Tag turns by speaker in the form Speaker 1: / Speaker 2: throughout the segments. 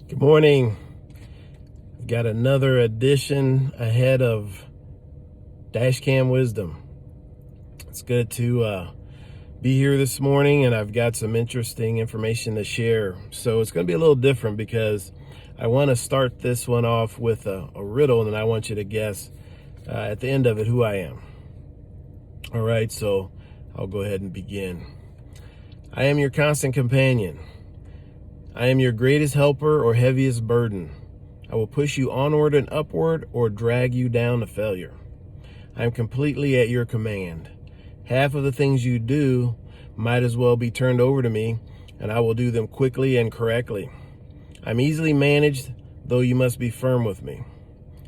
Speaker 1: Good morning. We've got another edition ahead of Dashcam Wisdom. It's good to be here this morning, and I've got some interesting information to share. So it's going to be a little different because I want to start this one off with a riddle, and I want you to guess at the end of it who I am. All right, so I'll go ahead and begin. I am your constant companion. I am your greatest helper or heaviest burden. I will push you onward and upward or drag you down to failure. I am completely at your command. Half of the things you do might as well be turned over to me, and I will do them quickly and correctly. I'm easily managed, though you must be firm with me.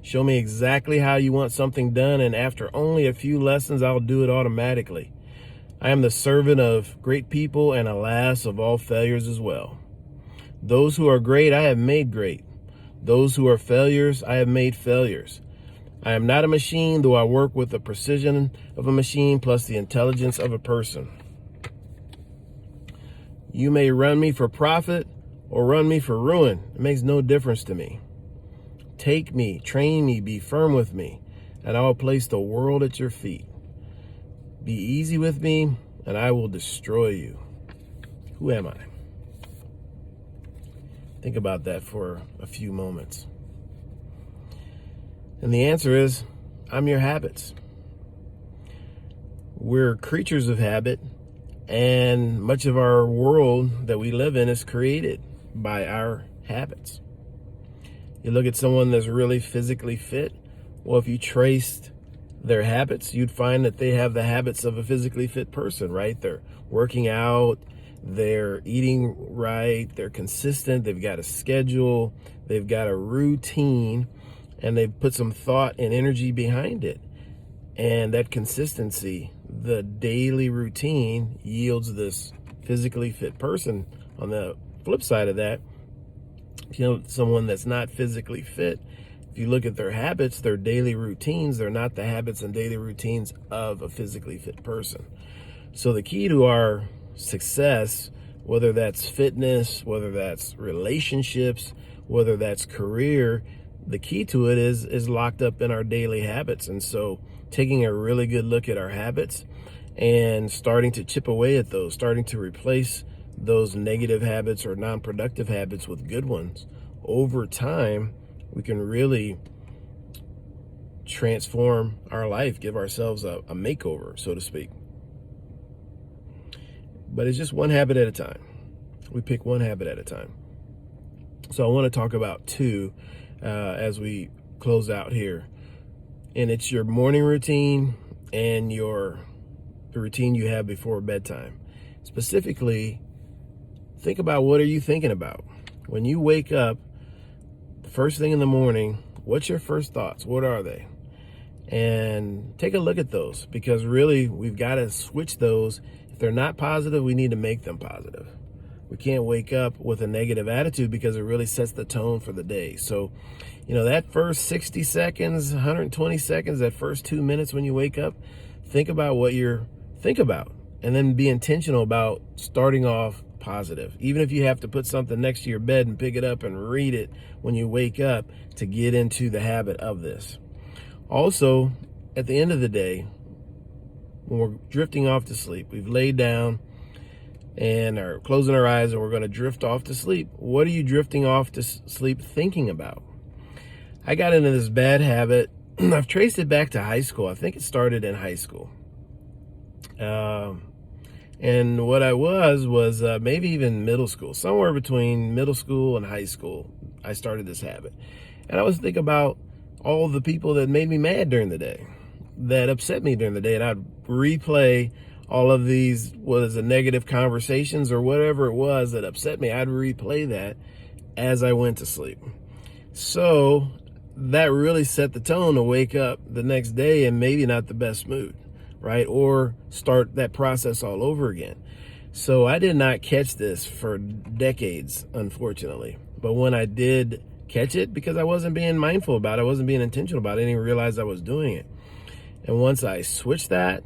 Speaker 1: Show me exactly how you want something done, and after only a few lessons, I'll do it automatically. I am the servant of great people and, alas, of all failures as well. Those who are great, I have made great. Those who are failures, I have made failures. I am not a machine, though I work with the precision of a machine plus the intelligence of a person. You may run me for profit or run me for ruin. It makes no difference to me. Take me, train me, be firm with me, and I will place the world at your feet. Be easy with me, and I will destroy you. Who am I? Think about that for a few moments. And the answer is, I'm your habits. We're creatures of habit, and much of our world that we live in is created by our habits. You look at someone that's really physically fit. Well, if you traced their habits, you'd find that they have the habits of a physically fit person, right? They're working out, they're eating right, they're consistent, they've got a schedule, they've got a routine, and they've put some thought and energy behind it. And that consistency, the daily routine, yields this physically fit person. On the flip side of that, someone that's not physically fit, if you look at their habits, their daily routines, they're not the habits and daily routines of a physically fit person. So the key to our success, whether that's fitness, whether that's relationships, whether that's career, the key to it is locked up in our daily habits. And so taking a really good look at our habits and starting to chip away at those, starting to replace those negative habits or non-productive habits with good ones, over time, we can really transform our life, give ourselves a makeover, so to speak. But it's just one habit at a time. We pick one habit at a time. So I want to talk about two as we close out here. And it's your morning routine and the routine you have before bedtime. Specifically, think about, what are you thinking about? When you wake up, the first thing in the morning, what's your first thoughts? What are they? And take a look at those, because really we've got to switch those. If they're not positive, we need to make them positive. We can't wake up with a negative attitude because it really sets the tone for the day. So, that first 60 seconds, 120 seconds, that first 2 minutes when you wake up, think about what you're about, and then be intentional about starting off positive. Even if you have to put something next to your bed and pick it up and read it when you wake up to get into the habit of this. Also, at the end of the day, when we're drifting off to sleep, we've laid down and are closing our eyes and we're going to drift off to sleep. What are you drifting off to sleep thinking about? I got into this bad habit. I've traced it back to high school. I think it started in high school. And what I was maybe even middle school, somewhere between middle school and high school, I started this habit. And I was thinking about all the people that made me mad during the day, that upset me during the day. And I'd replay all of these, negative conversations or whatever it was that upset me. I'd replay that as I went to sleep. So that really set the tone to wake up the next day in maybe not the best mood, right? Or start that process all over again. So I did not catch this for decades, unfortunately. But when I did catch it, because I wasn't being mindful about it, I wasn't being intentional about it, I didn't even realize I was doing it. And once I switched that,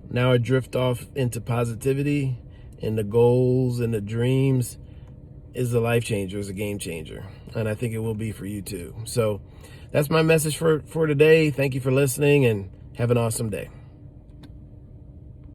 Speaker 1: now I drift off into positivity and the goals and the dreams is a life changer, is a game changer. And I think it will be for you too. So that's my message for today. Thank you for listening and have an awesome day.